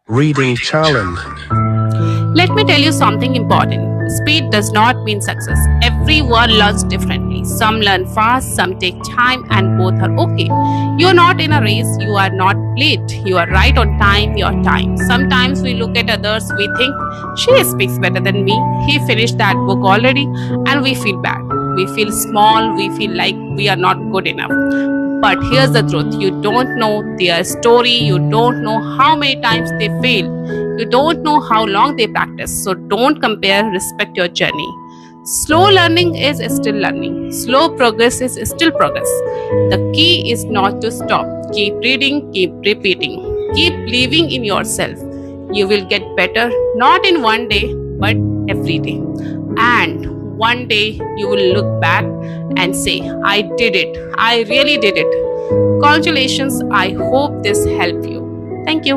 Reading challenge. Let me tell you something important. Speed does not mean success. Everyone learns differently. Some learn fast, some take time, and both are okay. You're not in a race, you are not late. You are right on time, your time. Sometimes we look at others, we think, she speaks better than me. He finished that book already, and we feel bad. We feel small, we feel like we are not good enough. But here's the truth, you don't know their story, you don't know how many times they failed, you don't know how long they practice. So don't compare, respect your journey. Slow learning is still learning, slow progress is still progress. The key is not to stop. Keep reading, keep repeating, keep believing in yourself. You will get better not in one day, but every day. And one day you will look back and say, I did it. I really did it. Congratulations. I hope this helped you. Thank you.